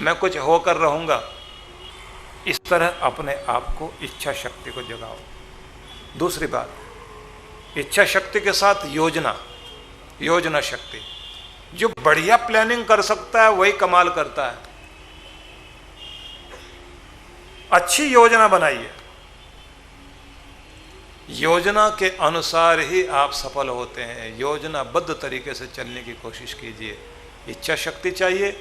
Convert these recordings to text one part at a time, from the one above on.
मैं कुछ होकर रहूंगा। इस तरह अपने आप को इच्छा शक्ति को जगाओ। दूसरी बात, इच्छा शक्ति के साथ योजना शक्ति। जो बढ़िया प्लानिंग कर सकता है वही कमाल करता है। अच्छी योजना बनाइए, योजना के अनुसार ही आप सफल होते हैं। योजनाबद्ध तरीके से चलने की कोशिश कीजिए। इच्छा शक्ति चाहिए,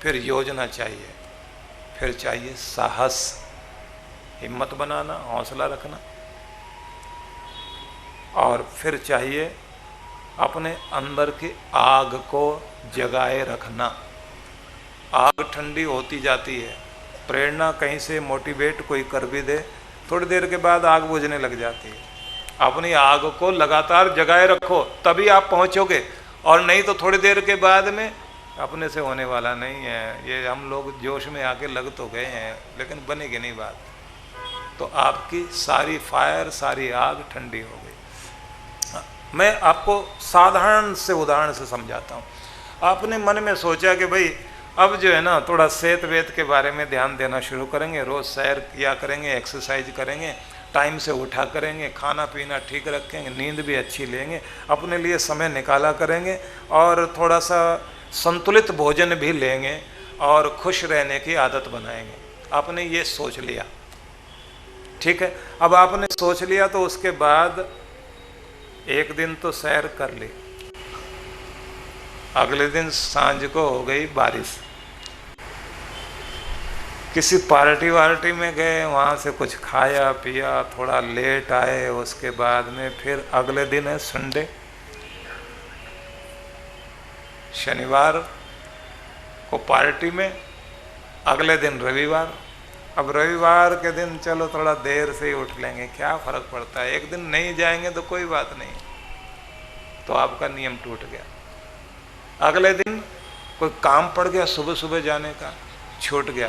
फिर योजना चाहिए, फिर चाहिए साहस, हिम्मत बनाना, हौसला रखना, और फिर चाहिए अपने अंदर की आग को जगाए रखना। आग ठंडी होती जाती है, प्रेरणा कहीं से मोटिवेट कोई कर भी दे, थोड़ी देर के बाद आग बुझने लग जाती है। अपनी आग को लगातार जगाए रखो, तभी आप पहुंचोगे, और नहीं तो थोड़ी देर के बाद में अपने से होने वाला नहीं है। ये हम लोग जोश में आके लग तो गए हैं, लेकिन बनेगी नहीं बात, तो आपकी सारी फायर, सारी आग ठंडी हो गई। मैं आपको साधारण से उदाहरण से समझाता हूँ। आपने मन में सोचा कि भाई अब जो है ना, थोड़ा सेहत वेत के बारे में ध्यान देना शुरू करेंगे, रोज़ सैर किया करेंगे, एक्सरसाइज करेंगे, टाइम से उठा करेंगे, खाना पीना ठीक रखेंगे, नींद भी अच्छी लेंगे, अपने लिए समय निकाला करेंगे, और थोड़ा सा संतुलित भोजन भी लेंगे, और खुश रहने की आदत बनाएंगे। आपने ये सोच लिया, ठीक है। अब आपने सोच लिया तो उसके बाद एक दिन तो सैर कर ली, अगले दिन सांझ को हो गई बारिश, किसी पार्टी वार्टी में गए, वहाँ से कुछ खाया पिया, थोड़ा लेट आए, उसके बाद में फिर अगले दिन है संडे, शनिवार को पार्टी में, अगले दिन रविवार। अब रविवार के दिन चलो थोड़ा देर से ही उठ लेंगे, क्या फर्क पड़ता है, एक दिन नहीं जाएंगे तो कोई बात नहीं, तो आपका नियम टूट गया। अगले दिन कोई काम पड़ गया, सुबह सुबह जाने का, छूट गया।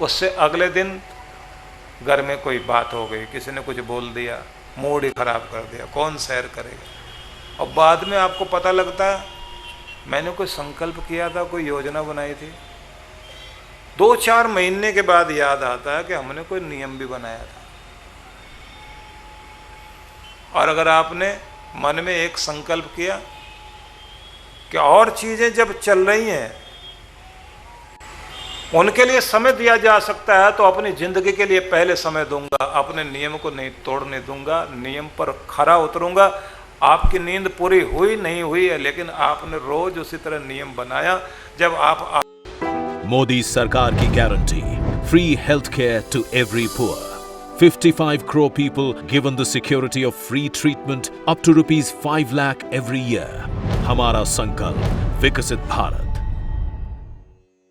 उससे अगले दिन घर में कोई बात हो गई, किसी ने कुछ बोल दिया, मूड ही खराब कर दिया, कौन सैर करेगा। और बाद में आपको पता लगता है मैंने कोई संकल्प किया था, कोई योजना बनाई थी, 2-4 महीने के बाद याद आता है कि हमने कोई नियम भी बनाया था। और अगर आपने मन में एक संकल्प किया कि और चीजें जब चल रही हैं उनके लिए समय दिया जा सकता है, तो अपनी जिंदगी के लिए पहले समय दूंगा, अपने नियम को नहीं तोड़ने दूंगा, नियम पर खरा उतरूंगा। आपकी नींद पूरी हुई नहीं हुई है, लेकिन आपने रोज उसी तरह नियम बनाया। जब आप मोदी सरकार की guarantee, free health care to every poor, 55 crore people given the security of free treatment up to rupees 5 lakh every year. हमारा संकल्प विकसित भारत।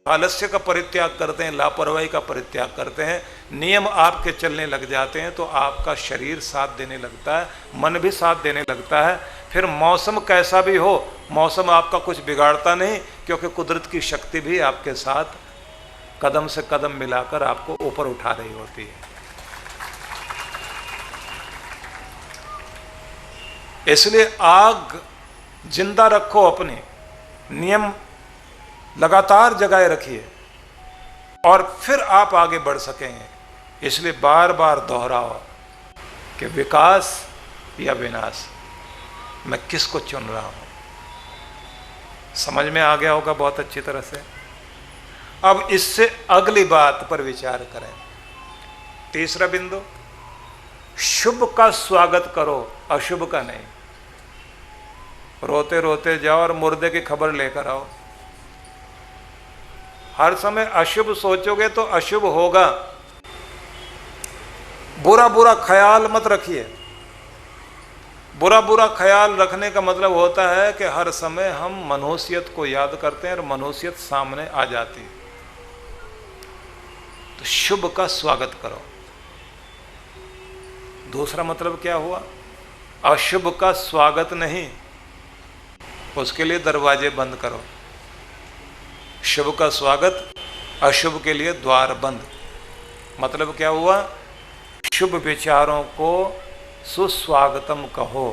आलस्य का परित्याग करते हैं, लापरवाही का परित्याग करते हैं, नियम आपके चलने लग जाते हैं, तो आपका शरीर साथ देने लगता है, मन भी साथ देने लगता है। फिर मौसम कैसा भी हो, मौसम आपका कुछ बिगाड़ता नहीं, क्योंकि कुदरत की शक्ति भी आपके साथ कदम से कदम मिलाकर आपको ऊपर उठा रही होती है। इसलिए आग जिंदा रखो, अपने नियम लगातार जगाए रखिए, और फिर आप आगे बढ़ सकेंगे। इसलिए बार बार दोहराओ कि विकास या विनाश, मैं किसको चुन रहा हूं। समझ में आ गया होगा बहुत अच्छी तरह से। अब इससे अगली बात पर विचार करें। तीसरा बिंदु, शुभ का स्वागत करो, अशुभ का नहीं। रोते रोते जाओ और मुर्दे की खबर लेकर आओ। हर समय अशुभ सोचोगे तो अशुभ होगा। बुरा बुरा ख्याल मत रखिए। बुरा बुरा ख्याल रखने का मतलब होता है कि हर समय हम मनुष्यत को याद करते हैं और मनुष्यत सामने आ जाती है। तो शुभ का स्वागत करो। दूसरा मतलब क्या हुआ? अशुभ का स्वागत नहीं, उसके लिए दरवाजे बंद करो। शुभ का स्वागत, अशुभ के लिए द्वार बंद। मतलब क्या हुआ? शुभ विचारों को सुस्वागतम कहो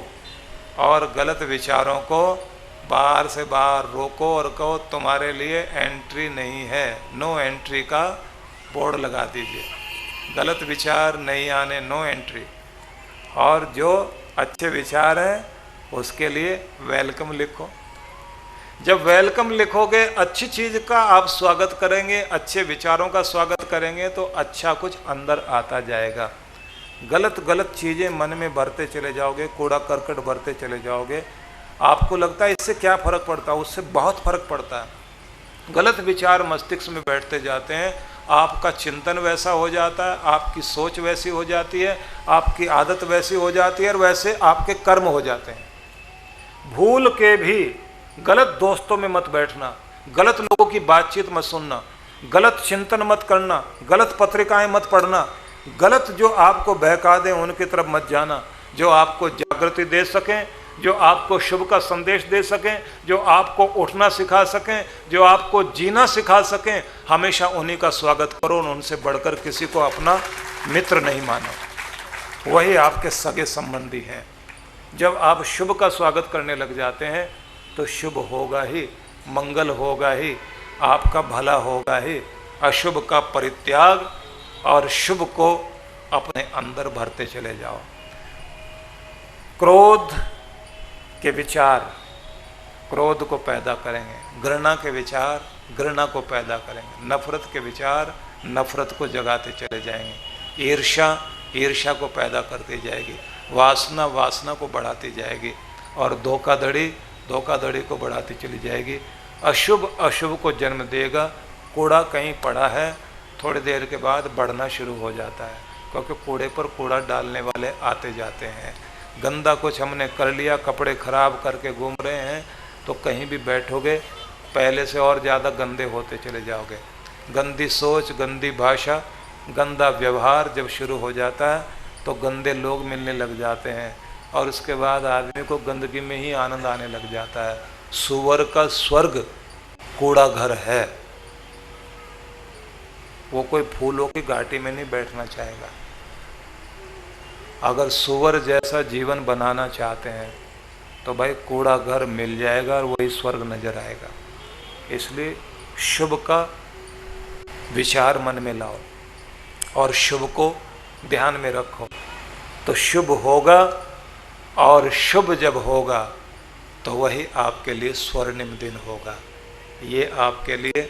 और गलत विचारों को बाहर से बाहर रोको और कहो तुम्हारे लिए एंट्री नहीं है, नो एंट्री का बोर्ड लगा दीजिए, गलत विचार नहीं आने, नो एंट्री। और जो अच्छे विचार हैं उसके लिए वेलकम लिखो। जब वेलकम लिखोगे, अच्छी चीज़ का आप स्वागत करेंगे, अच्छे विचारों का स्वागत करेंगे तो अच्छा कुछ अंदर आता जाएगा। गलत गलत चीज़ें मन में भरते चले जाओगे, कूड़ा करकट भरते चले जाओगे, आपको लगता है इससे क्या फ़र्क पड़ता है, उससे बहुत फ़र्क पड़ता है। गलत विचार मस्तिष्क में बैठते जाते हैं, आपका चिंतन वैसा हो जाता है, आपकी सोच वैसी हो जाती है, आपकी आदत वैसी हो जाती है और वैसे आपके कर्म हो जाते हैं। भूल के भी गलत दोस्तों में मत बैठना, गलत लोगों की बातचीत मत सुनना, गलत चिंतन मत करना, गलत पत्रिकाएं मत पढ़ना, गलत जो आपको बहका दें उनकी तरफ मत जाना। जो आपको जागृति दे सकें, जो आपको शुभ का संदेश दे सकें, जो आपको उठना सिखा सकें, जो आपको जीना सिखा सकें, हमेशा उन्हीं का स्वागत करो और उनसे बढ़कर किसी को अपना मित्र नहीं मानो। वही आपके सगे संबंधी हैं। जब आप शुभ का स्वागत करने लग जाते हैं तो शुभ होगा ही, मंगल होगा ही, आपका भला होगा ही। अशुभ का परित्याग और शुभ को अपने अंदर भरते चले जाओ। क्रोध के विचार क्रोध को पैदा करेंगे, घृणा के विचार घृणा को पैदा करेंगे, नफरत के विचार नफरत को जगाते चले जाएंगे, ईर्ष्या ईर्ष्या को पैदा करती जाएगी, वासना वासना को बढ़ाती जाएगी और धोखाधड़ी धोखाधड़ी को बढ़ाती चली जाएगी। अशुभ अशुभ को जन्म देगा। कूड़ा कहीं पड़ा है, थोड़ी देर के बाद बढ़ना शुरू हो जाता है, क्योंकि कूड़े पर कूड़ा डालने वाले आते जाते हैं। गंदा कुछ हमने कर लिया, कपड़े खराब करके घूम रहे हैं, तो कहीं भी बैठोगे पहले से और ज़्यादा गंदे होते चले जाओगे। गंदी सोच, गंदी भाषा, गंदा व्यवहार जब शुरू हो जाता है तो गंदे लोग मिलने लग जाते हैं और उसके बाद आदमी को गंदगी में ही आनंद आने लग जाता है। सुअर का स्वर्ग कूड़ा घर है, वो कोई फूलों की घाटी में नहीं बैठना चाहेगा। अगर सुअर जैसा जीवन बनाना चाहते हैं तो भाई कूड़ा घर मिल जाएगा और वही स्वर्ग नजर आएगा। इसलिए शुभ का विचार मन में लाओ और शुभ को ध्यान में रखो, तो शुभ होगा और शुभ जब होगा तो वही आपके लिए स्वर्णिम दिन होगा। ये आपके लिए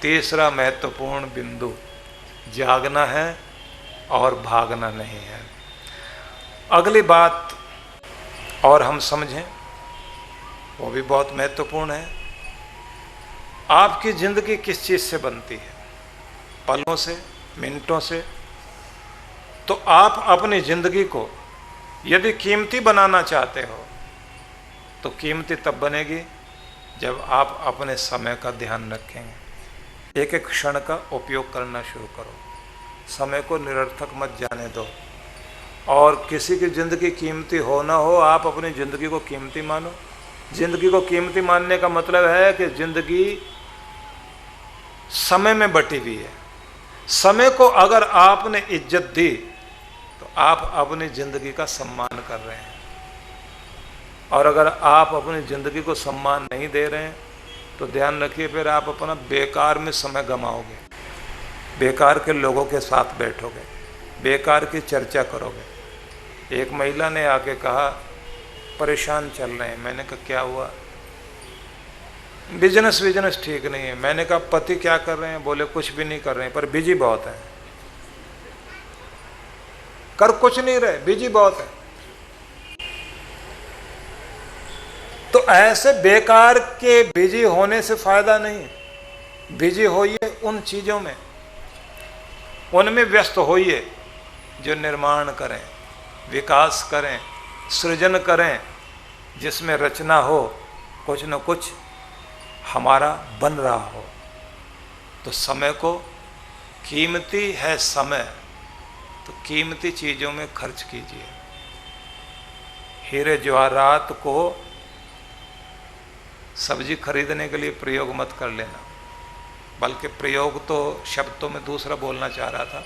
तीसरा महत्वपूर्ण बिंदु, जागना है और भागना नहीं है। अगली बात और हम समझें, वो भी बहुत महत्वपूर्ण है। आपकी ज़िंदगी किस चीज़ से बनती है? पलों से, मिनटों से। तो आप अपनी ज़िंदगी को यदि कीमती बनाना चाहते हो तो कीमती तब बनेगी जब आप अपने समय का ध्यान रखेंगे। एक एक क्षण का उपयोग करना शुरू करो, समय को निरर्थक मत जाने दो। और किसी की ज़िंदगी कीमती हो ना हो, आप अपनी ज़िंदगी को कीमती मानो। ज़िंदगी को कीमती मानने का मतलब है कि ज़िंदगी समय में बटी हुई है। समय को अगर आपने इज्जत दी तो आप अपनी ज़िंदगी का सम्मान कर रहे हैं, और अगर आप अपनी ज़िंदगी को सम्मान नहीं दे रहे हैं तो ध्यान रखिए फिर आप अपना बेकार में समय गंवाओगे, बेकार के लोगों के साथ बैठोगे, बेकार की चर्चा करोगे। एक महिला ने आके कहा परेशान चल रहे हैं। मैंने कहा क्या हुआ? बिजनेस ठीक नहीं है। मैंने कहा पति क्या कर रहे हैं? बोले कुछ भी नहीं कर रहे हैं पर बिजी बहुत है। कर कुछ नहीं रहे, बिजी बहुत है। तो ऐसे बेकार के बिजी होने से फायदा नहीं। बिजी होइए उन चीजों में, उनमें व्यस्त होइए जो निर्माण करें, विकास करें, सृजन करें, जिसमें रचना हो, कुछ न कुछ हमारा बन रहा हो। तो समय को, कीमती है समय, तो कीमती चीज़ों में खर्च कीजिए। हीरे जवाहरात को सब्जी खरीदने के लिए प्रयोग मत कर लेना, बल्कि प्रयोग तो शब्दों में दूसरा बोलना चाह रहा था।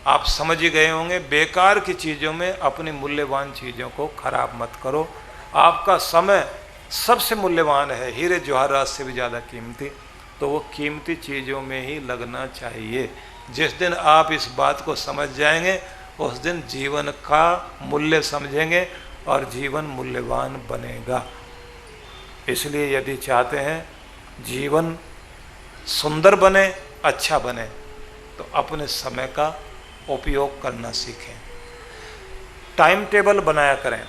आप समझ ही गए होंगे। बेकार की चीज़ों में अपनी मूल्यवान चीज़ों को खराब मत करो। आपका समय सबसे मूल्यवान है, हीरे जवाहरात से भी ज़्यादा कीमती, तो वो कीमती चीज़ों में ही लगना चाहिए। जिस दिन आप इस बात को समझ जाएंगे उस दिन जीवन का मूल्य समझेंगे और जीवन मूल्यवान बनेगा। इसलिए यदि चाहते हैं जीवन सुंदर बने, अच्छा बने, तो अपने समय का उपयोग करना सीखें। टाइम टेबल बनाया करें,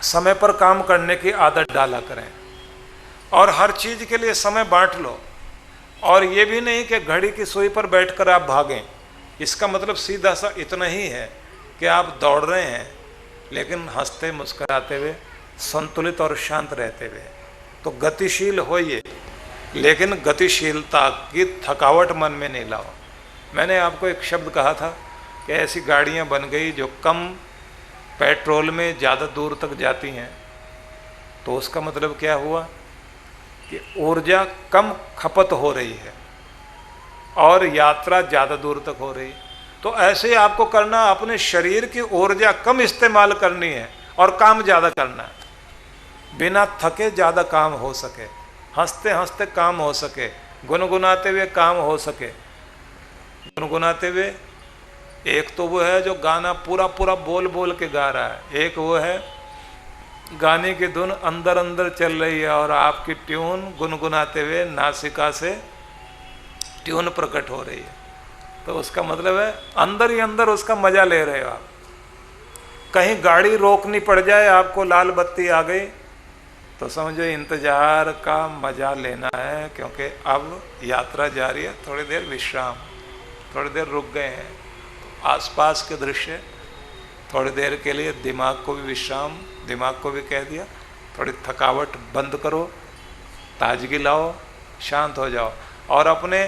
समय पर काम करने की आदत डाला करें और हर चीज़ के लिए समय बांट लो। और ये भी नहीं कि घड़ी की सुई पर बैठकर आप भागें। इसका मतलब सीधा सा इतना ही है कि आप दौड़ रहे हैं लेकिन हंसते मुस्कुराते हुए, संतुलित और शांत रहते हुए। तो गतिशील होइए, लेकिन गतिशीलता की थकावट मन में नहीं लाओ। मैंने आपको एक शब्द कहा था कि ऐसी गाड़ियां बन गई जो कम पेट्रोल में ज़्यादा दूर तक जाती हैं। तो उसका मतलब क्या हुआ कि ऊर्जा कम खपत हो रही है और यात्रा ज़्यादा दूर तक हो रही है। तो ऐसे ही आपको करना, अपने शरीर की ऊर्जा कम इस्तेमाल करनी है और काम ज़्यादा करना है। बिना थके ज़्यादा काम हो सके, हंसते हंसते काम हो सके, गुनगुनाते हुए काम हो सके। गुनगुनाते हुए, एक तो वो है जो गाना पूरा पूरा बोल बोल के गा रहा है, एक वो है गाने की धुन अंदर अंदर चल रही है और आपकी ट्यून गुनगुनाते हुए नासिका से ट्यून प्रकट हो रही है। तो उसका मतलब है अंदर ही अंदर उसका मजा ले रहे हो आप। कहीं गाड़ी रोकनी पड़ जाए, आपको लाल बत्ती आ गई, तो समझो इंतजार का मजा लेना है, क्योंकि अब यात्रा जारी है। थोड़ी देर विश्राम, थोड़ी देर रुक गए हैं, तो आसपास के दृश्य, थोड़ी देर के लिए दिमाग को भी विश्राम, दिमाग को भी कह दिया थोड़ी थकावट बंद करो, ताजगी लाओ, शांत हो जाओ और अपने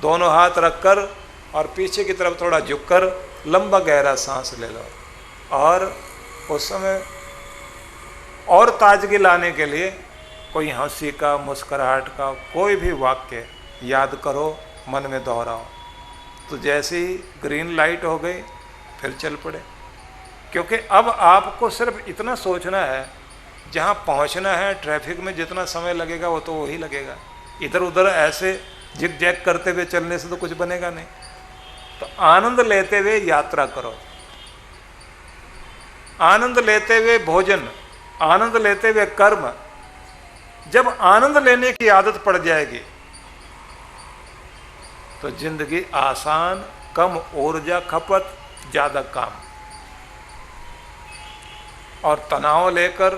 दोनों हाथ रखकर और पीछे की तरफ थोड़ा झुककर लंबा गहरा सांस ले लो। और उस समय और ताजगी लाने के लिए कोई हंसी का, मुस्कुराहट का कोई भी वाक्य याद करो, मन में दोहराओ। तो जैसे ही ग्रीन लाइट हो गई फिर चल पड़े, क्योंकि अब आपको सिर्फ इतना सोचना है, जहाँ पहुँचना है ट्रैफिक में जितना समय लगेगा वो तो वही लगेगा। इधर उधर ऐसे जिग जैग करते हुए चलने से तो कुछ बनेगा नहीं। तो आनंद लेते हुए यात्रा करो, आनंद लेते हुए भोजन, आनंद लेते हुए कर्म। जब आनंद लेने की आदत पड़ जाएगी तो जिंदगी आसान, कम ऊर्जा खपत, ज़्यादा काम। और तनाव लेकर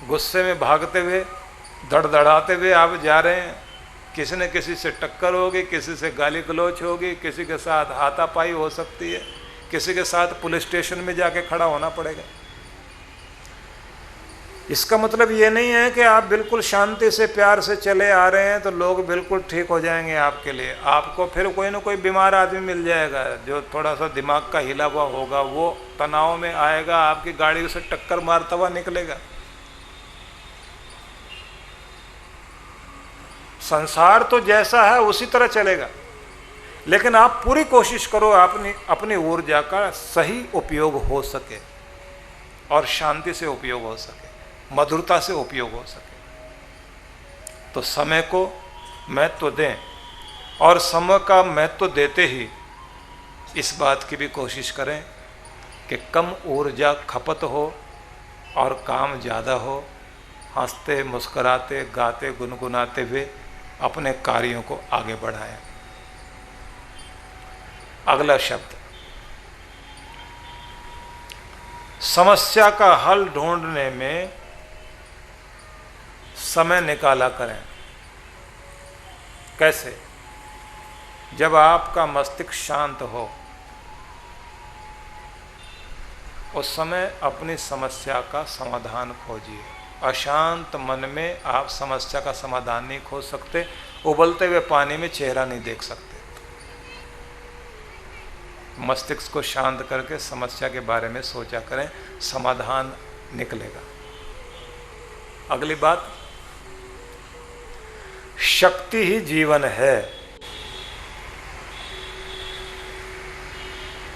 गुस्से में भागते हुए, धड़धड़ाते हुए आप जा रहे हैं, किसी न किसी से टक्कर होगी, किसी से गाली गलौच होगी, किसी के साथ हाथापाई हो सकती है, किसी के साथ पुलिस स्टेशन में जाके खड़ा होना पड़ेगा। इसका मतलब ये नहीं है कि आप बिल्कुल शांति से प्यार से चले आ रहे हैं तो लोग बिल्कुल ठीक हो जाएंगे आपके लिए। आपको फिर कोई ना कोई बीमार आदमी मिल जाएगा जो थोड़ा सा दिमाग का हिला हुआ होगा, वो तनाव में आएगा, आपकी गाड़ी उसे टक्कर मारता हुआ निकलेगा। संसार तो जैसा है उसी तरह चलेगा, लेकिन आप पूरी कोशिश करो अपनी ऊर्जा का सही उपयोग हो सके और शांति से उपयोग हो सके, मधुरता से उपयोग हो सके। तो समय को महत्व दें और समय का महत्व देते ही इस बात की भी कोशिश करें कि कम ऊर्जा खपत हो और काम ज़्यादा हो। हंसते मुस्कुराते गाते गुनगुनाते हुए अपने कार्यों को आगे बढ़ाएं। अगला शब्द, समस्या का हल ढूंढने में समय निकाला करें। कैसे? जब आपका मस्तिष्क शांत हो उस समय अपनी समस्या का समाधान खोजिए। अशांत मन में आप समस्या का समाधान नहीं खोज सकते, उबलते हुए पानी में चेहरा नहीं देख सकते। मस्तिष्क को शांत करके समस्या के बारे में सोचा करें, समाधान निकलेगा। अगली बात, शक्ति ही जीवन है।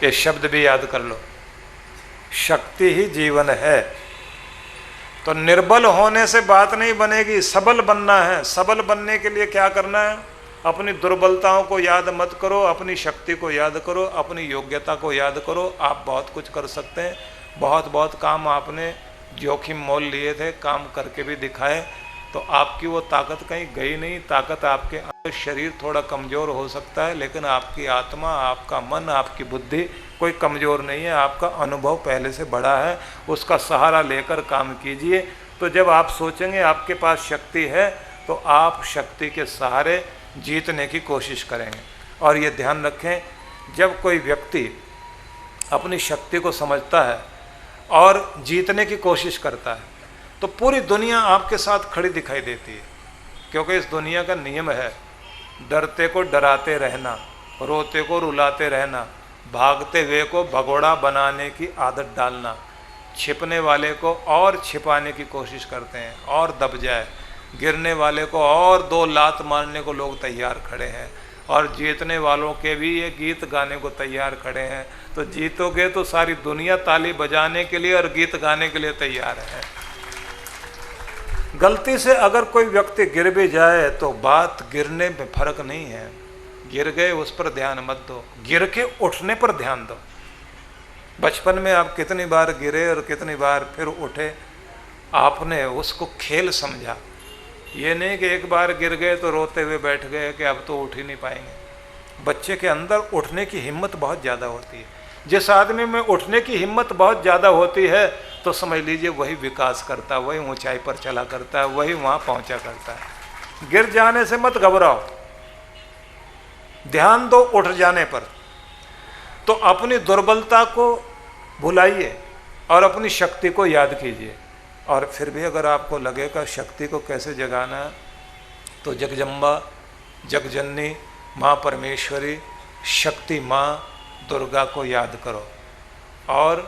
ये शब्द भी याद कर लो, शक्ति ही जीवन है। तो निर्बल होने से बात नहीं बनेगी, सबल बनना है। सबल बनने के लिए क्या करना है? अपनी दुर्बलताओं को याद मत करो, अपनी शक्ति को याद करो, अपनी योग्यता को याद करो। आप बहुत कुछ कर सकते हैं। बहुत बहुत काम आपने जोखिम मोल लिए थे, काम करके भी दिखाए, तो आपकी वो ताकत कहीं गई नहीं। ताकत आपके अंदर, शरीर थोड़ा कमज़ोर हो सकता है, लेकिन आपकी आत्मा, आपका मन, आपकी बुद्धि कोई कमज़ोर नहीं है। आपका अनुभव पहले से बड़ा है, उसका सहारा लेकर काम कीजिए। तो जब आप सोचेंगे आपके पास शक्ति है, तो आप शक्ति के सहारे जीतने की कोशिश करेंगे। और ये ध्यान रखें, जब कोई व्यक्ति अपनी शक्ति को समझता है और जीतने की कोशिश करता है, तो पूरी दुनिया आपके साथ खड़ी दिखाई देती है। क्योंकि इस दुनिया का नियम है, डरते को डराते रहना, रोते को रुलाते रहना, भागते हुए को भगोड़ा बनाने की आदत डालना, छिपने वाले को और छिपाने की कोशिश करते हैं और दब जाए, गिरने वाले को और 2 लात मारने को लोग तैयार खड़े हैं, और जीतने वालों के भी ये गीत गाने को तैयार खड़े हैं। तो जीतोगे तो सारी दुनिया ताली बजाने के लिए और गीत गाने के लिए तैयार है। गलती से अगर कोई व्यक्ति गिर भी जाए तो बात गिरने में फर्क नहीं है। गिर गए उस पर ध्यान मत दो, गिर के उठने पर ध्यान दो। बचपन में आप कितनी बार गिरे और कितनी बार फिर उठे, आपने उसको खेल समझा। ये नहीं कि एक बार गिर गए तो रोते हुए बैठ गए कि अब तो उठ ही नहीं पाएंगे। बच्चे के अंदर उठने की हिम्मत बहुत ज़्यादा होती है। जिस आदमी में उठने की हिम्मत बहुत ज़्यादा होती है, तो समझ लीजिए वही विकास करता है, वही ऊंचाई पर चला करता है, वही वहाँ पहुँचा करता है। गिर जाने से मत घबराओ, ध्यान दो उठ जाने पर। तो अपनी दुर्बलता को भुलाइए और अपनी शक्ति को याद कीजिए। और फिर भी अगर आपको लगेगा शक्ति को कैसे जगाना है, तो जगजम्बा, जगजननी, माँ परमेश्वरी, शक्ति माँ दुर्गा को याद करो और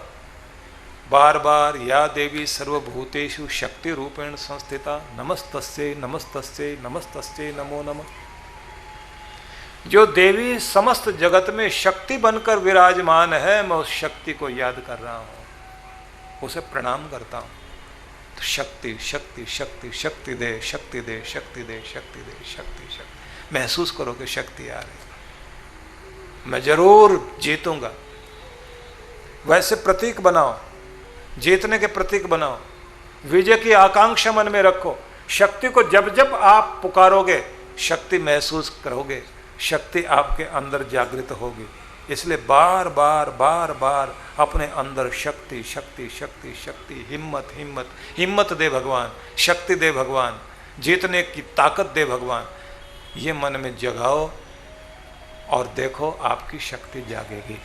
बार बार या देवी सर्वभूतेषु शक्ति रूपेण संस्थिता नमस्तस्यै नमस्तस्यै नमस्तस्यै नमो नमः। जो देवी समस्त जगत में शक्ति बनकर विराजमान है, मैं उस शक्ति को याद कर रहा हूँ, उसे प्रणाम करता हूँ। तो शक्ति शक्ति शक्ति शक्ति दे, शक्ति दे, शक्ति दे, शक्ति दे, शक्ति शक्ति। महसूस करो कि शक्ति आ रही, मैं जरूर जीतूंगा। वैसे प्रतीक बनाओ, जीतने के प्रतीक बनाओ, विजय की आकांक्षा मन में रखो। शक्ति को जब जब आप पुकारोगे, शक्ति महसूस करोगे, शक्ति आपके अंदर जागृत होगी। इसलिए बार बार बार बार अपने अंदर शक्ति शक्ति शक्ति शक्ति, हिम्मत हिम्मत हिम्मत दे भगवान, शक्ति दे भगवान, जीतने की ताकत दे भगवान, ये मन में जगाओ और देखो आपकी शक्ति जागेगी।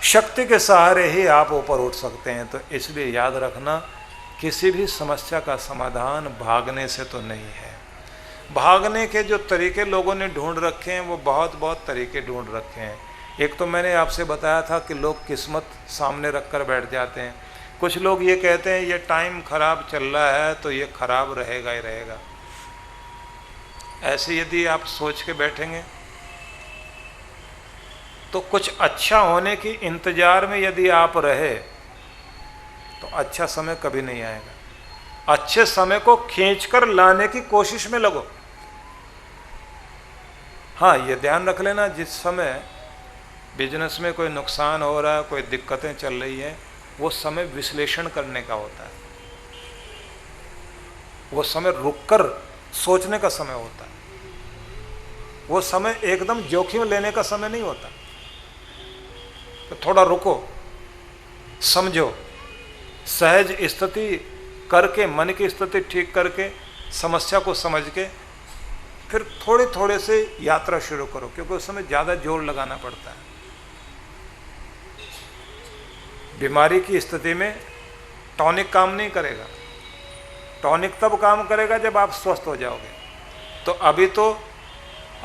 शक्ति के सहारे ही आप ऊपर उठ सकते हैं। तो इसलिए याद रखना, किसी भी समस्या का समाधान भागने से तो नहीं है। भागने के जो तरीके लोगों ने ढूंढ रखे हैं, वो बहुत बहुत तरीके ढूंढ रखे हैं। एक तो मैंने आपसे बताया था कि लोग किस्मत सामने रख कर बैठ जाते हैं। कुछ लोग ये कहते हैं ये टाइम खराब चल रहा है तो ये खराब रहेगा ही रहेगा। ऐसे यदि आप सोच के बैठेंगे तो कुछ अच्छा होने की इंतजार में यदि आप रहे तो अच्छा समय कभी नहीं आएगा। अच्छे समय को खींचकर लाने की कोशिश में लगो। हाँ, ये ध्यान रख लेना, जिस समय बिजनेस में कोई नुकसान हो रहा है, कोई दिक्कतें चल रही है, वो समय विश्लेषण करने का होता है। वो समय रुककर सोचने का समय होता है। वो समय एकदम जोखिम लेने का समय नहीं होता। तो थोड़ा रुको, समझो, सहज स्थिति करके, मन की स्थिति ठीक करके, समस्या को समझ के फिर थोड़े थोड़े से यात्रा शुरू करो, क्योंकि उस समय ज़्यादा जोर लगाना पड़ता है। बीमारी की स्थिति में टॉनिक काम नहीं करेगा। टॉनिक तब काम करेगा जब आप स्वस्थ हो जाओगे। तो अभी तो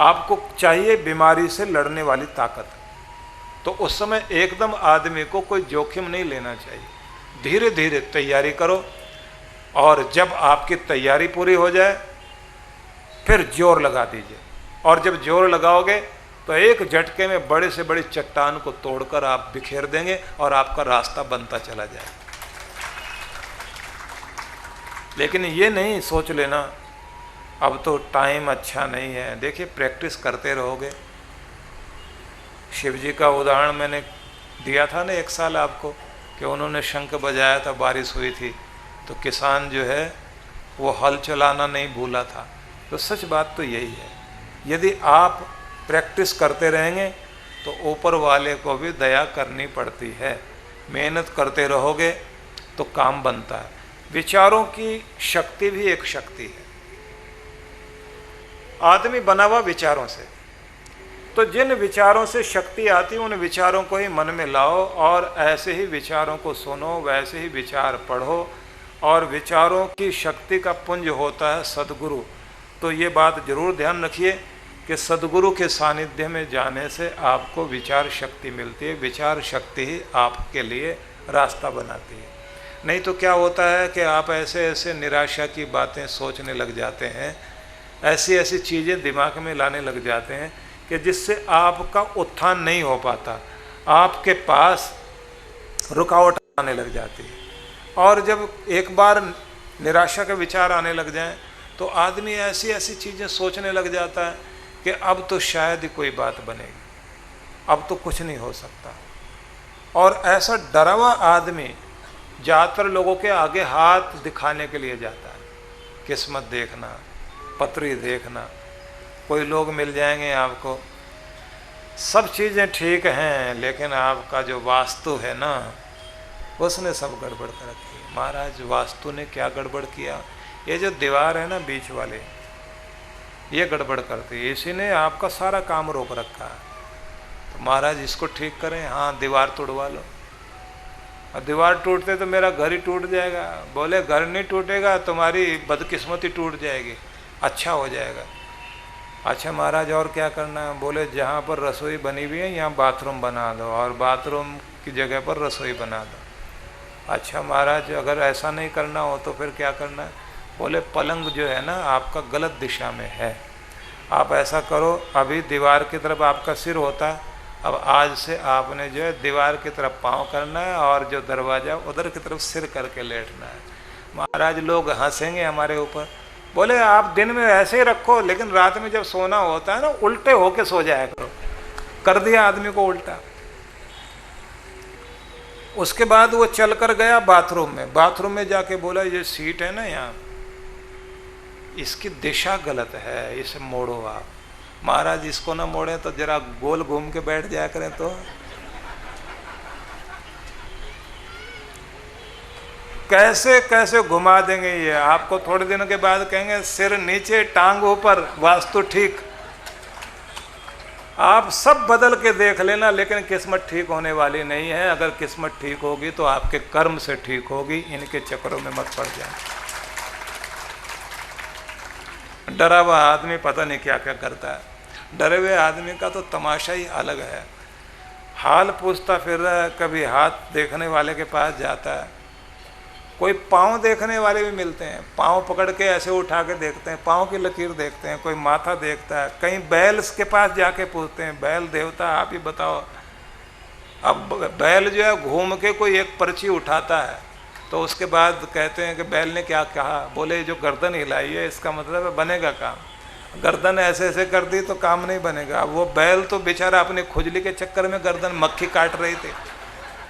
आपको चाहिए बीमारी से लड़ने वाली ताकत। तो उस समय एकदम आदमी को कोई जोखिम नहीं लेना चाहिए। धीरे धीरे तैयारी करो और जब आपकी तैयारी पूरी हो जाए फिर जोर लगा दीजिए। और जब जोर लगाओगे तो एक झटके में बड़े से बड़ी चट्टान को तोड़कर आप बिखेर देंगे और आपका रास्ता बनता चला जाएगा। लेकिन ये नहीं सोच लेना अब तो टाइम अच्छा नहीं है। देखिए प्रैक्टिस करते रहोगे। शिव जी का उदाहरण मैंने दिया था ना 1 साल आपको, कि उन्होंने शंख बजाया था, बारिश हुई थी, तो किसान जो है वो हल चलाना नहीं भूला था। तो सच बात तो यही है, यदि आप प्रैक्टिस करते रहेंगे तो ऊपर वाले को भी दया करनी पड़ती है। मेहनत करते रहोगे तो काम बनता है। विचारों की शक्ति भी एक शक्ति है। आदमी बना हुआ विचारों से, तो जिन विचारों से शक्ति आती है उन विचारों को ही मन में लाओ और ऐसे ही विचारों को सुनो, वैसे ही विचार पढ़ो। और विचारों की शक्ति का पुंज होता है सद्गुरु। तो ये बात जरूर ध्यान रखिए कि सद्गुरु के सानिध्य में जाने से आपको विचार शक्ति मिलती है। विचार शक्ति ही आपके लिए रास्ता बनाती है। नहीं तो क्या होता है कि आप ऐसे ऐसे निराशा की बातें सोचने लग जाते हैं, ऐसी ऐसी चीज़ें दिमाग में लाने लग जाते हैं कि जिससे आपका उत्थान नहीं हो पाता, आपके पास रुकावट आने लग जाती है। और जब एक बार निराशा के विचार आने लग जाएं तो आदमी ऐसी ऐसी चीज़ें सोचने लग जाता है कि अब तो शायद ही कोई बात बनेगी, अब तो कुछ नहीं हो सकता। और ऐसा डरा हुआ आदमी ज़्यादातर लोगों के आगे हाथ दिखाने के लिए जाता है, किस्मत देखना, पत्री देखना। कोई लोग मिल जाएंगे आपको, सब चीज़ें ठीक हैं लेकिन आपका जो वास्तु है ना, उसने सब गड़बड़ कर रखी है। महाराज वास्तु ने क्या गड़बड़ किया? ये जो दीवार है ना बीच वाले, ये गड़बड़ करती है, इसी ने आपका सारा काम रोक रखा है। तो महाराज इसको ठीक करें। हाँ, दीवार तोड़वा लो। और दीवार टूटते तो मेरा घर ही टूट जाएगा। बोले घर नहीं टूटेगा, तुम्हारी बदकिस्मती टूट जाएगी, अच्छा हो जाएगा। अच्छा महाराज और क्या करना है? बोले जहाँ पर रसोई बनी हुई है यहाँ बाथरूम बना दो और बाथरूम की जगह पर रसोई बना दो। अच्छा महाराज अगर ऐसा नहीं करना हो तो फिर क्या करना है? बोले पलंग जो है ना आपका गलत दिशा में है, आप ऐसा करो, अभी दीवार की तरफ आपका सिर होता है, अब आज से आपने जो है दीवार की तरफ पाँव करना है और जो दरवाज़ा उधर की तरफ सिर करके लेटना है। महाराज लोग हंसेंगे हमारे ऊपर। बोले आप दिन में ऐसे ही रखो लेकिन रात में जब सोना होता है ना उल्टे होके सो जाया करो। कर दिया आदमी को उल्टा। उसके बाद वो चल कर गया बाथरूम में। बाथरूम में जाके बोला ये सीट है ना यहाँ, इसकी दिशा गलत है, इसे मोड़ो आप। महाराज इसको ना मोड़े तो जरा गोल घूम के बैठ जाया करें तो। कैसे कैसे घुमा देंगे ये आपको। थोड़े दिनों के बाद कहेंगे सिर नीचे टांग ऊपर, वास्तु ठीक। आप सब बदल के देख लेना लेकिन किस्मत ठीक होने वाली नहीं है। अगर किस्मत ठीक होगी तो आपके कर्म से ठीक होगी, इनके चक्करों में मत पड़ जाए। डरा हुआ आदमी पता नहीं क्या क्या करता है। डरे हुए आदमी का तो तमाशा ही अलग है। हाल पूछता फिर रहा है, कभी हाथ देखने वाले के पास जाता है, कोई पाँव देखने वाले भी मिलते हैं, पाँव पकड़ के ऐसे उठा के देखते हैं, पाँव की लकीर देखते हैं, कोई माथा देखता है, कहीं बैल के पास जाके पूछते हैं बैल देवता आप ही बताओ। अब बैल जो है घूम के कोई एक पर्ची उठाता है तो उसके बाद कहते हैं कि बैल ने क्या कहा। बोले जो गर्दन हिलाई है इसका मतलब है बनेगा काम। गर्दन ऐसे ऐसे कर दी तो काम नहीं बनेगा। अब वो बैल तो बेचारा अपनी खुजली के चक्कर में गर्दन मक्खी काट रही थी,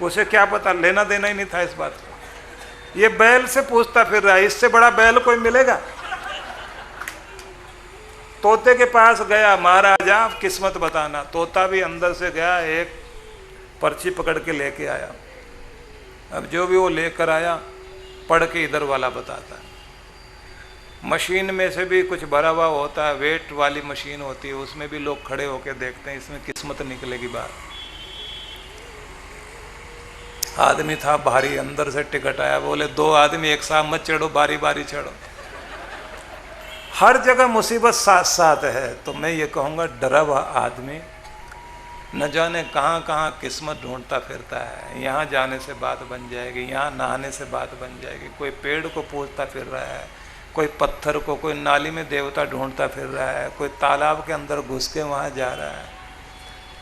उसे क्या पता, लेना देना ही नहीं था इस बात को। ये बैल से पूछता फिर रहा है, इससे बड़ा बैल कोई मिलेगा? तोते के पास गया, महाराज आप किस्मत बताना। तोता भी अंदर से गया, एक पर्ची पकड़ के लेके आया। अब जो भी वो लेकर आया पढ़ के इधर वाला बताता है। मशीन में से भी कुछ भरा हुआ होता है, वेट वाली मशीन होती है, उसमें भी लोग खड़े होकर देखते हैं इसमें किस्मत निकलेगी बाहर। आदमी था भारी, अंदर से टिकट आया। बोले 2 आदमी एक साथ मत चढ़ो, बारी बारी चढ़ो। हर जगह मुसीबत साथ साथ है। तो मैं ये कहूँगा डरा हुआ आदमी न जाने कहाँ कहाँ किस्मत ढूंढता फिरता है। यहाँ जाने से बात बन जाएगी, यहाँ नहाने से बात बन जाएगी। कोई पेड़ को पूछता फिर रहा है, कोई पत्थर को, कोई नाली में देवता ढूंढता फिर रहा है, कोई तालाब के अंदर घुस के वहाँ जा रहा है।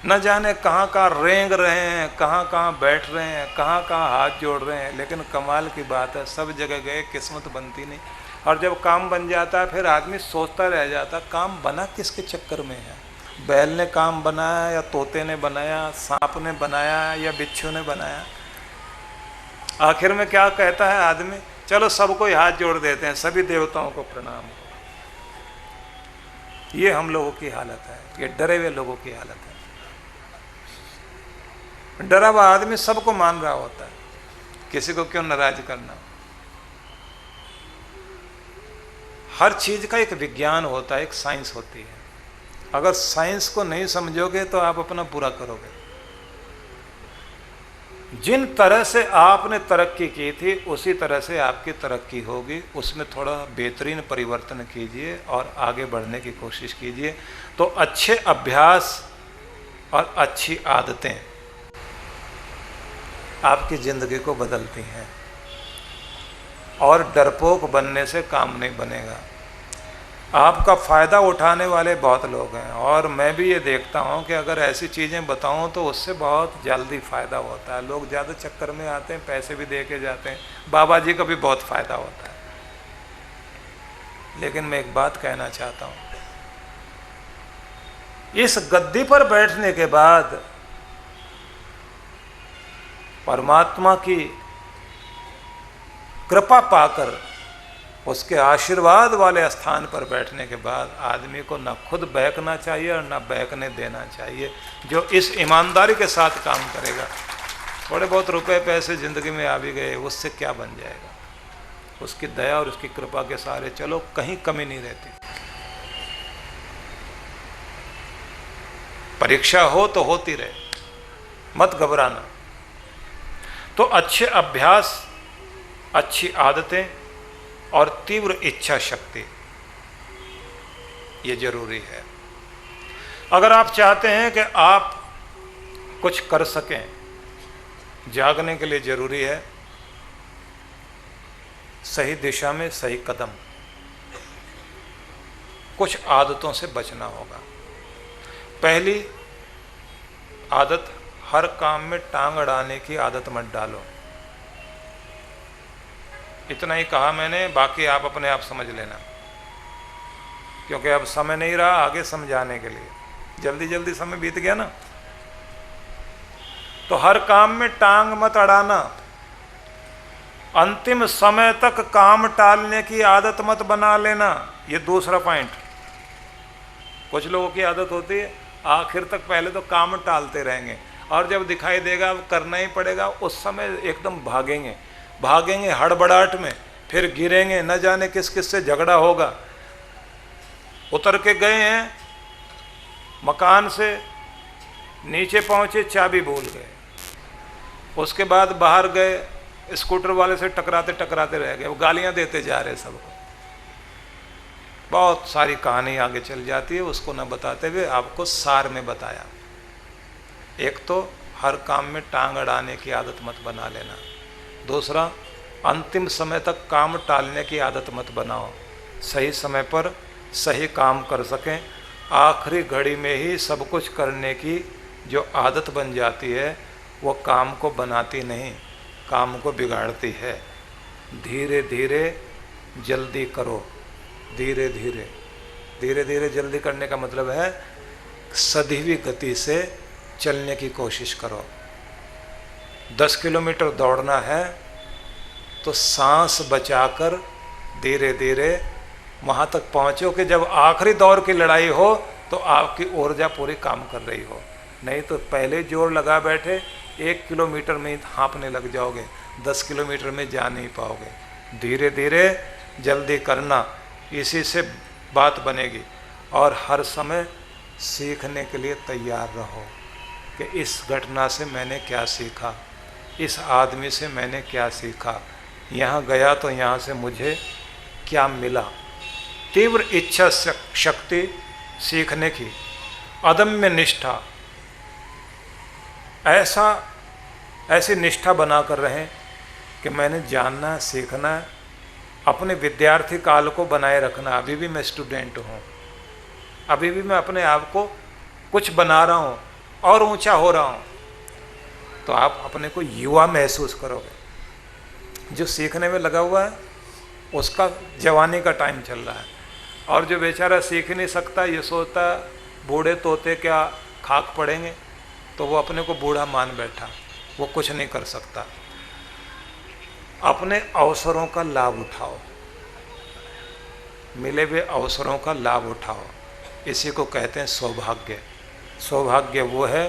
न जाने कहाँ कहाँ रेंग रहे हैं, कहाँ कहाँ बैठ रहे हैं, कहाँ कहाँ हाथ जोड़ रहे हैं, लेकिन कमाल की बात है सब जगह गए किस्मत बनती नहीं। और जब काम बन जाता है फिर आदमी सोचता रह जाता काम बना किसके चक्कर में है, बैल ने काम बनाया या तोते ने बनाया, सांप ने बनाया या बिच्छू ने बनाया। आखिर में क्या कहता है आदमी, चलो सबको ही हाथ जोड़ देते हैं, सभी देवताओं को प्रणाम। ये हम लोगों की हालत है, ये डरे हुए लोगों की हालत है। डरा हुआ आदमी सबको मान रहा होता है, किसी को क्यों नाराज करना। हर चीज का एक विज्ञान होता है, एक साइंस होती है। अगर साइंस को नहीं समझोगे तो आप अपना पूरा करोगे। जिन तरह से आपने तरक्की की थी उसी तरह से आपकी तरक्की होगी, उसमें थोड़ा बेहतरीन परिवर्तन कीजिए और आगे बढ़ने की कोशिश कीजिए। तो अच्छे अभ्यास और अच्छी आदतें आपकी ज़िंदगी को बदलती हैं, और डरपोक बनने से काम नहीं बनेगा। आपका फ़ायदा उठाने वाले बहुत लोग हैं, और मैं भी ये देखता हूँ कि अगर ऐसी चीज़ें बताऊँ तो उससे बहुत जल्दी फ़ायदा होता है। लोग ज़्यादा चक्कर में आते हैं, पैसे भी दे के जाते हैं। बाबा जी का भी बहुत फ़ायदा होता है। लेकिन मैं एक बात कहना चाहता हूँ, इस गद्दी पर बैठने के बाद परमात्मा की कृपा पाकर उसके आशीर्वाद वाले स्थान पर बैठने के बाद आदमी को ना खुद बहकना चाहिए और ना बहकने देना चाहिए। जो इस ईमानदारी के साथ काम करेगा, थोड़े बहुत रुपए पैसे ज़िंदगी में आ भी गए, उससे क्या बन जाएगा। उसकी दया और उसकी कृपा के सहारे चलो, कहीं कमी नहीं रहती। परीक्षा हो तो होती रहे, मत घबराना। तो अच्छे अभ्यास, अच्छी आदतें और तीव्र इच्छा शक्ति, ये जरूरी है। अगर आप चाहते हैं कि आप कुछ कर सकें, जागने के लिए जरूरी है सही दिशा में सही कदम। कुछ आदतों से बचना होगा। पहली आदत, हर काम में टांग अड़ाने की आदत मत डालो। इतना ही कहा मैंने, बाकी आप अपने आप समझ लेना, क्योंकि अब समय नहीं रहा आगे समझाने के लिए। जल्दी जल्दी समय बीत गया ना। तो हर काम में टांग मत अड़ाना। अंतिम समय तक काम टालने की आदत मत बना लेना। ये दूसरा पॉइंट। कुछ लोगों की आदत होती है आखिर तक पहले तो काम टालते रहेंगे, और जब दिखाई देगा अब करना ही पड़ेगा, उस समय एकदम भागेंगे हड़बड़ाहट में, फिर गिरेंगे, न जाने किस किस से झगड़ा होगा। उतर के गए हैं मकान से, नीचे पहुंचे, चाबी भूल गए। उसके बाद बाहर गए, स्कूटर वाले से टकराते टकराते रह गए, वो गालियां देते जा रहे सबको। बहुत सारी कहानी आगे चल जाती है, उसको न बताते हुए आपको सार में बताया। एक तो हर काम में टांग अड़ाने की आदत मत बना लेना। दूसरा, अंतिम समय तक काम टालने की आदत मत बनाओ। सही समय पर सही काम कर सकें। आखिरी घड़ी में ही सब कुछ करने की जो आदत बन जाती है वो काम को बनाती नहीं, काम को बिगाड़ती है। धीरे धीरे जल्दी करो, धीरे धीरे। धीरे धीरे जल्दी करने का मतलब है सधीवी गति से चलने की कोशिश करो। 10 किलोमीटर दौड़ना है तो सांस बचाकर धीरे धीरे वहाँ तक पहुँचो कि जब आखिरी दौर की लड़ाई हो तो आपकी ऊर्जा पूरी काम कर रही हो। नहीं तो पहले जोर लगा बैठे 1 किलोमीटर में ही हाँफने लग जाओगे, 10 किलोमीटर में जा नहीं पाओगे। धीरे धीरे जल्दी करना, इसी से बात बनेगी। और हर समय सीखने के लिए तैयार रहो कि इस घटना से मैंने क्या सीखा, इस आदमी से मैंने क्या सीखा, यहाँ गया तो यहाँ से मुझे क्या मिला। तीव्र इच्छा शक्ति सीखने की, अदम्य निष्ठा, ऐसी निष्ठा बनाकर रहें कि मैंने जानना सीखना, अपने विद्यार्थी काल को बनाए रखना। अभी भी मैं स्टूडेंट हूँ, अभी भी मैं अपने आप को कुछ बना रहा हूँ, और ऊंचा हो रहा हूँ, तो आप अपने को युवा महसूस करोगे। जो सीखने में लगा हुआ है उसका जवानी का टाइम चल रहा है, और जो बेचारा सीख नहीं सकता, ये सोचता बूढ़े तोते क्या खाक पड़ेंगे, तो वो अपने को बूढ़ा मान बैठा, वो कुछ नहीं कर सकता। अपने अवसरों का लाभ उठाओ, मिले हुए अवसरों का लाभ उठाओ, इसी को कहते हैं सौभाग्य। सौभाग्य वो है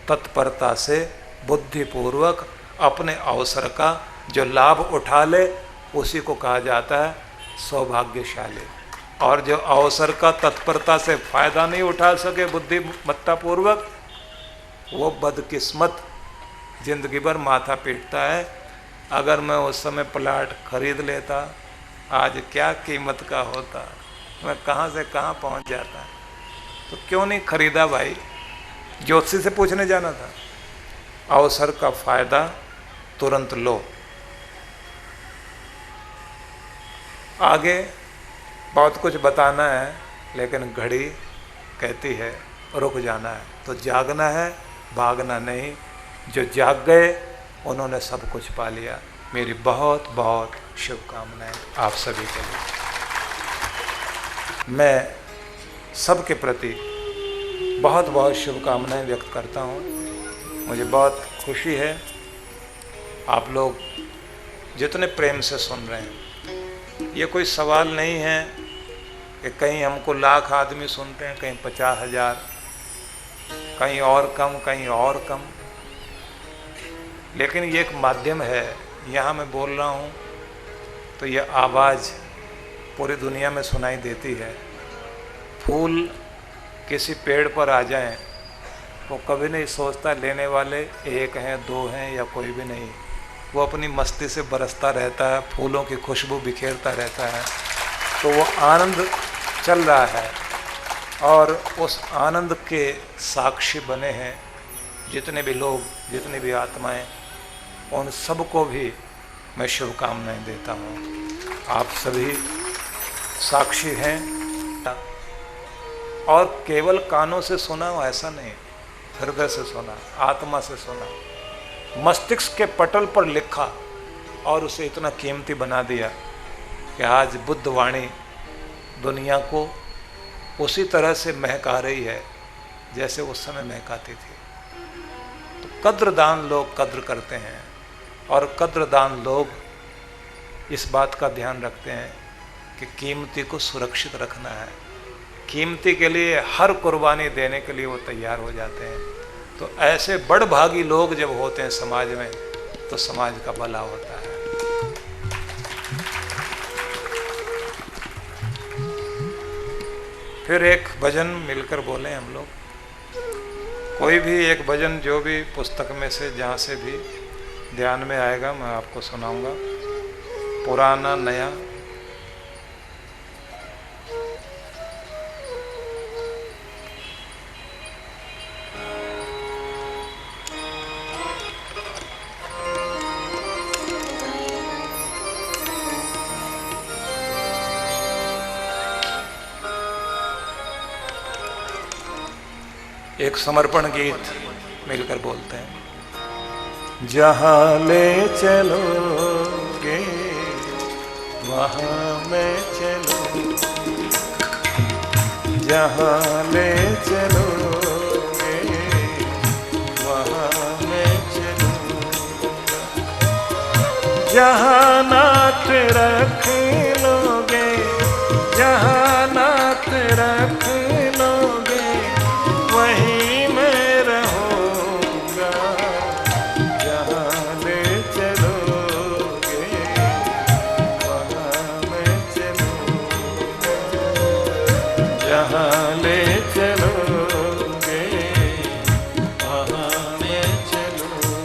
तत्परता से बुद्धिपूर्वक अपने अवसर का जो लाभ उठा ले, उसी को कहा जाता है सौभाग्यशाली। और जो अवसर का तत्परता से फायदा नहीं उठा सके बुद्धिमत्तापूर्वक, वो बदकिस्मत जिंदगी भर माथा पीटता है। अगर मैं उस समय प्लाट खरीद लेता, आज क्या कीमत का होता, मैं कहाँ से कहाँ पहुँच जाता। तो क्यों नहीं खरीदा भाई, ज्योतिषी से पूछने जाना था। अवसर का फायदा तुरंत लो। आगे बहुत कुछ बताना है, लेकिन घड़ी कहती है रुक जाना है, तो जागना है, भागना नहीं। जो जाग गए उन्होंने सब कुछ पा लिया। मेरी बहुत बहुत शुभकामनाएं आप सभी के लिए। मैं सबके प्रति बहुत बहुत शुभकामनाएं व्यक्त करता हूँ। मुझे बहुत खुशी है आप लोग जितने प्रेम से सुन रहे हैं। ये कोई सवाल नहीं है कि कहीं हमको लाख आदमी सुनते हैं, कहीं 50,000, कहीं और कम, कहीं और कम, लेकिन ये एक माध्यम है। यहाँ मैं बोल रहा हूँ तो ये आवाज़ पूरी दुनिया में सुनाई देती है। फूल किसी पेड़ पर आ जाएं, वो कभी नहीं सोचता लेने वाले एक हैं, दो हैं या कोई भी नहीं। वो अपनी मस्ती से बरसता रहता है, फूलों की खुशबू बिखेरता रहता है, तो वो आनंद चल रहा है। और उस आनंद के साक्षी बने हैं जितने भी लोग, जितनी भी आत्माएं, उन सबको भी मैं शुभकामनाएं देता हूँ। आप सभी साक्षी हैं, और केवल कानों से सुना ऐसा नहीं, हृदय से सुना, आत्मा से सुना, मस्तिष्क के पटल पर लिखा और उसे इतना कीमती बना दिया कि आज बुद्ध वाणी दुनिया को उसी तरह से महका रही है जैसे उस समय महकाती थी। तो कद्रदान लोग कद्र करते हैं, और कद्रदान लोग इस बात का ध्यान रखते हैं कि कीमती को सुरक्षित रखना है। कीमती के लिए हर कुर्बानी देने के लिए वो तैयार हो जाते हैं। तो ऐसे बड़भागी लोग जब होते हैं समाज में, तो समाज का भला होता है। फिर एक भजन मिलकर बोलें हम लोग, कोई भी एक भजन जो भी पुस्तक में से जहाँ से भी ध्यान में आएगा मैं आपको सुनाऊंगा। पुराना नया, एक समर्पण गीत मिलकर बोलते हैं। जहाँ ले चलोगे वहाँ मैं चलूँ, जहाँ ले चलोगे वहाँ मैं चलूँगा, जहाँ नाथ रख लोगे, जहाँ नाथ रख लोगे वहीं मैं रहूँगा, जहाँ ले चलोगे वहाँ मैं चलूँगा, जहाँ ले चलोगे वहाँ मैं चलूँगा।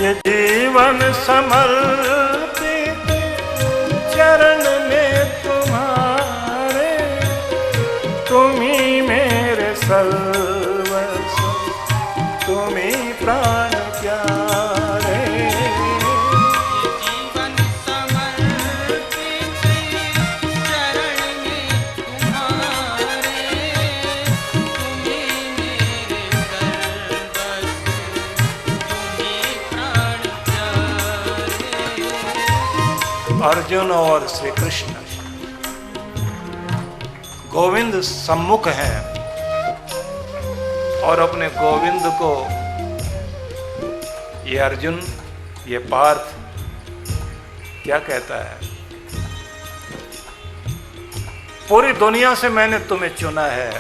ये जीवन समर्पित चरण में तुम्हारे, तुम ही मेरे सर्वस्व, तुम ही प्राण प्यारे। ये जीवन समर्पित चरण में तुम्हारे, तुम ही मेरे सर्वस्व, तुम ही प्राण प्यारे। अर्जुन और श्री कृष्ण गोविंद सम्मुख हैं और अपने गोविंद को ये अर्जुन, ये पार्थ क्या कहता है? पूरी दुनिया से मैंने तुम्हें चुना है,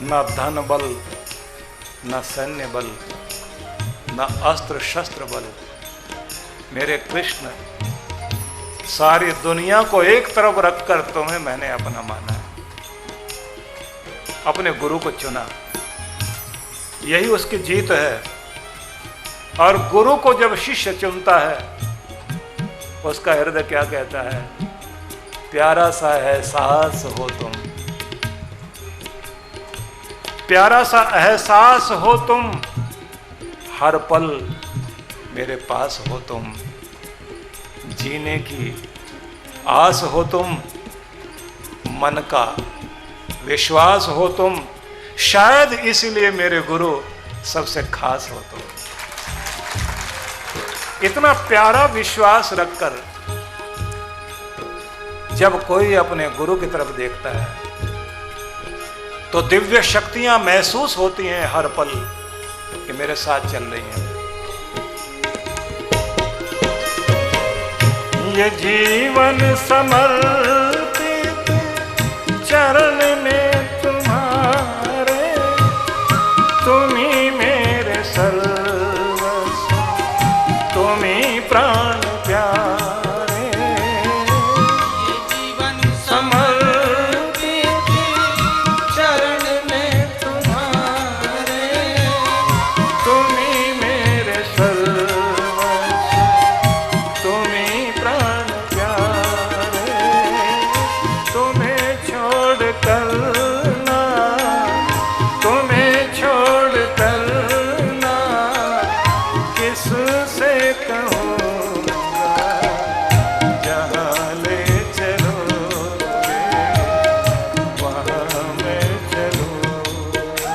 न धन बल, न सैन्य बल, न अस्त्र शस्त्र बल। मेरे कृष्ण, सारी दुनिया को एक तरफ रखकर तुम्हें मैंने अपना माना है, अपने गुरु को चुना, यही उसकी जीत है। और गुरु को जब शिष्य चुनता है, उसका हृदय क्या कहता है? प्यारा सा एहसास हो तुम, प्यारा सा एहसास हो तुम, हर पल मेरे पास हो तुम, जीने की आस हो तुम, मन का विश्वास हो तुम, शायद इसलिए मेरे गुरु सबसे खास हो तुम। इतना प्यारा विश्वास रखकर जब कोई अपने गुरु की तरफ देखता है तो दिव्य शक्तियां महसूस होती हैं हर पल कि मेरे साथ चल रही हैं। ये जीवन समर्पित चरण में तुम्हारे, तुम ही मेरे सर्वस्व, तुम ही प्राण प्यारे। ये जीवन समर्पित चरण में तुम्हारे, तुम ही मेरे सर्वस्व, तुम ही प्राण प्यारे। तुम्हें छोड़ कर ना, तुम्हें छोड़ कर ना, किससे कहूँगा, जहाँ ले चलोगे वहाँ मैं चलूँगा,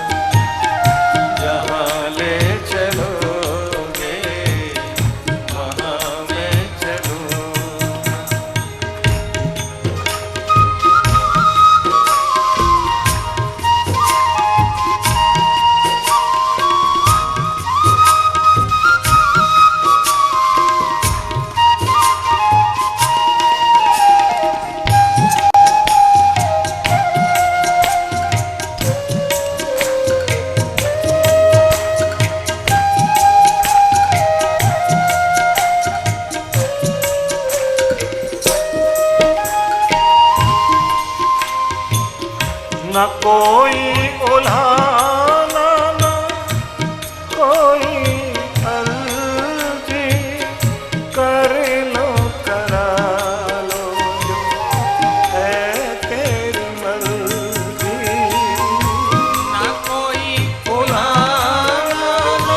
जहाँ ले चलोगे वहाँ मैं चलूँगा। न कोई उल्हाना, न कोई अर्जी, कर लो करा लो जो है तेरी मर्जी। ना कोई उल्हाना, न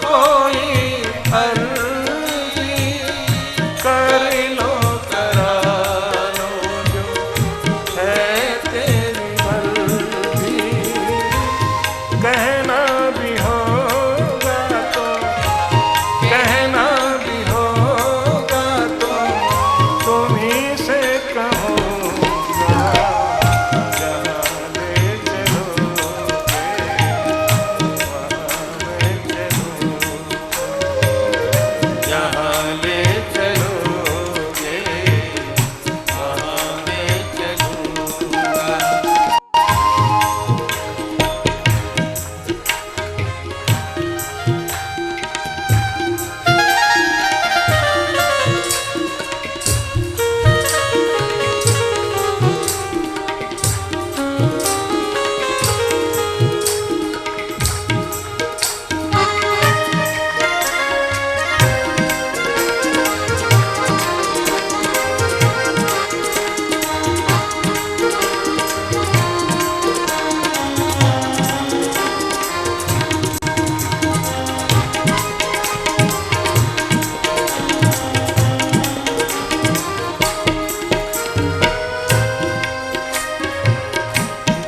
कोई अर्जी, कर लो करा लो जो है तेरी मर्जी।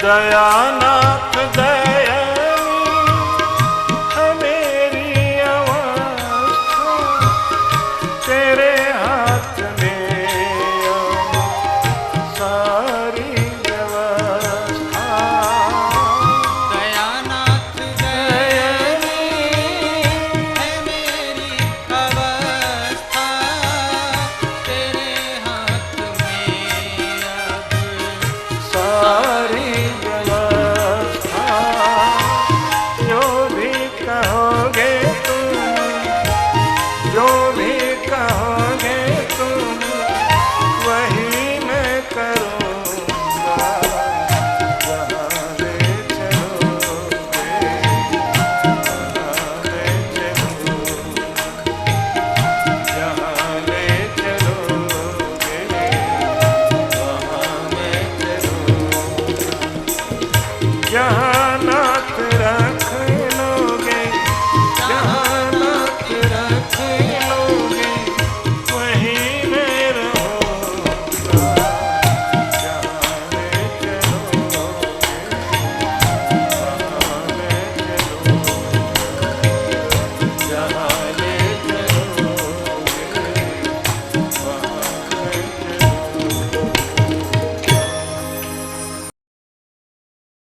दयानाथ दयानी है मेरी अवस्था, तेरे हाथ में सारी